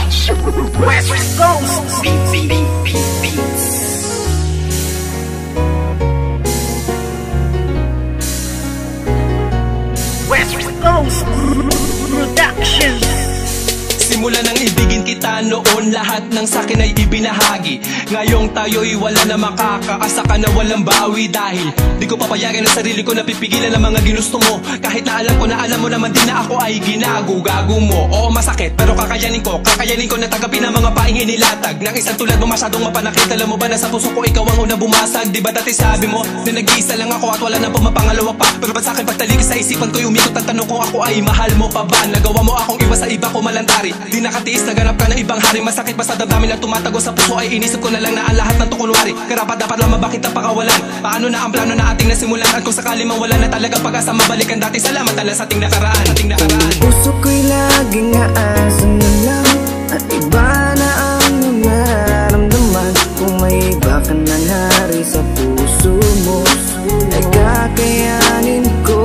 West Coast Beats. West Coast Productions. Simula nang ibigin kita noon, lahat ng sakin ay ibinahagi. Ngayong tayo'y wala na makakaasa ka na walang bawi. Dahil di ko papayagan ang sarili ko na pipigilan ang mga ginusto mo. Kahit na alam ko na alam mo naman din na ako ay ginago-gago mo. Oo masakit pero kakayanin ko na tagapin ang mga paing inilatag ng isang tulad mo masyadong mapanakit. Alam mo ba na sa puso ko ikaw ang unang bumasag? Di ba dati sabi mo na nag-iisa lang ako at wala na pumapangalawa pa? Pero ba't sa'kin pagtalikis sa isipan ko'y umikot ang tanong kung ako ay mahal mo pa ba? Nagawa mo akong iwas sa iba ko malantari. Di nakatiis, naganap ka ng ibang hari. Masakit pa sa damdamin na tumatago sa puso ay inisip ko na lang na ang lahat ng tukunwari. Karapat dapat lang mabakit ang pakawalan. Paano na ang plano na ating nasimulan? At kung sakali mang wala na talagang pag-asa, mabalikan dati. Salamat na lang sa ating nakaraan. Puso ko'y laging aasan na lang at iba na ang nararamdaman. Kung may iba ka na nari sa puso mo ay kakayanin ko.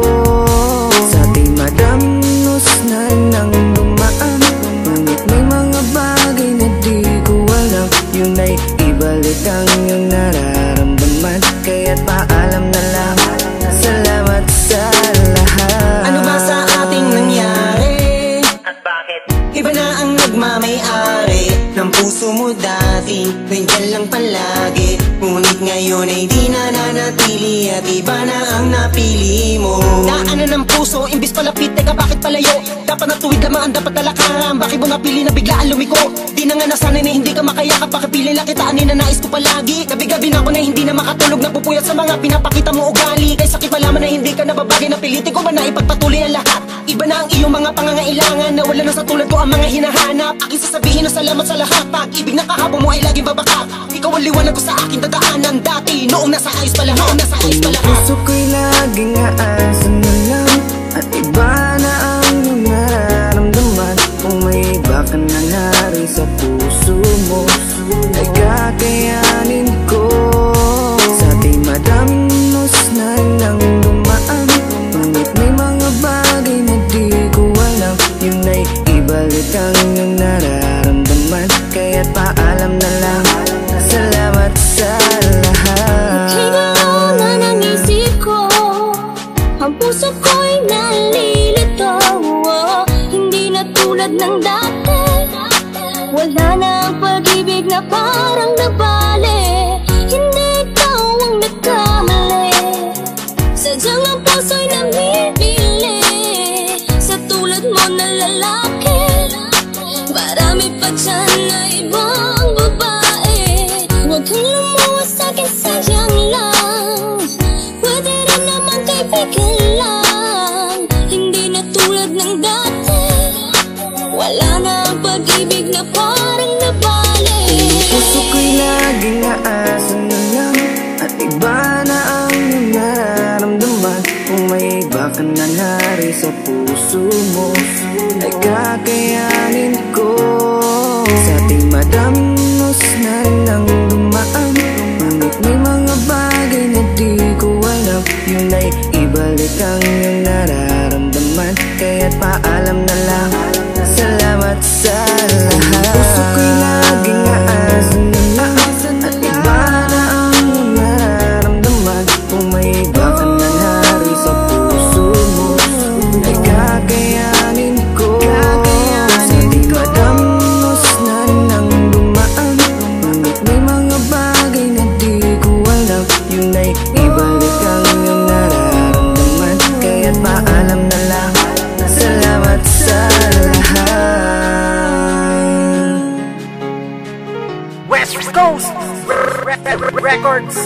Sa ating madamnos na nang dumaan, ngunit may mga bagay na di ko alam. Yun ay ibalik ang iyong nararamdaman. Kaya't paalam na lang, salamat sa lahat. Ano ba sa ating nangyari? At bakit? Iba na ang nagmamay-ari ng puso mo dati. Nandiyan lang palagi, ngunit ngayon ay di na nanatili. At iba na ang napili mo. Daanan ng puso, imbis palapit, teka bakit palayo? Dapat natuwid lamang ang dapat talakaran. Bakit mo napili na biglaan lumiko? Di na nga nasanay na hindi ka makayakap. Pakipili lang kita, anin na nais ko palagi. Gabi-gabi na ako na hindi na makatulog, napupuyat sa mga pinapakita mo ugali. Kay sakit malaman na hindi ka nababagay, napilitin ko man na ipagpatuloy ang lahat. Iba na ang iyong mga pangangailangan, na wala na sa tulad ko ang mga hinahanap. Aking sasabihin na salamat sa lahat. Pag-ibig na kahapon mo ay laging babaka. Ikaw ang liwanag ko sa aking dadaanan dati. Noong nasa ayos pa lahat, Puso ko'y laging aasan na lang at iba na ang iyong nararamdaman. Kung may iba ka na nari sa puso mo ay kakayanin ko. Sa ating madamnos na nang dumaan, ngunit may mga bagay na di ko alam. Yun ay ibalik ang iyong nararamdaman. Kaya't paalam na lang, salamat sa lahat. Hingalo na ng isip ko, ang puso ko'y nalilito. Hindi na tulad ng dati, wala na ang pag-ibig na parang nabali. Hindi ikaw ang nagkamali, sadyang ang puso'y namimili sa tulad mo na lalaki. Marami pa dyan na ibang babae. Huwag kang lumuwas sa'kin, sayang lang. Pwede rin naman kaibigan lang. Hindi na tulad ng dati, wala na ang pag-ibig na parang nabali. Puso ko'y laging aasan na lang at iba na ang iyong nararamdaman. Kung may iba ka na nari sa puso mo ay kakayanin ko. Sa ating madamnos na nang dumaan, ngunit may mga bagay na di ko alam. Yun ay ibalik ang iyong nararamdaman. Kaya't paalam na lang, salamat sa lahat. Puso ko'y laging aasan na lang at iba na ang iyong nararamdaman. Kung may iba ka na nari sa puso mo ay kakayanin ko. Sa ating madamnos na nang dumaan, ngunit may mga bagay na di ko alam. Yun ay ibalik ang iyong nararamdaman. Kaya't paalam na lang, salamat sa lahat. West Coast Records.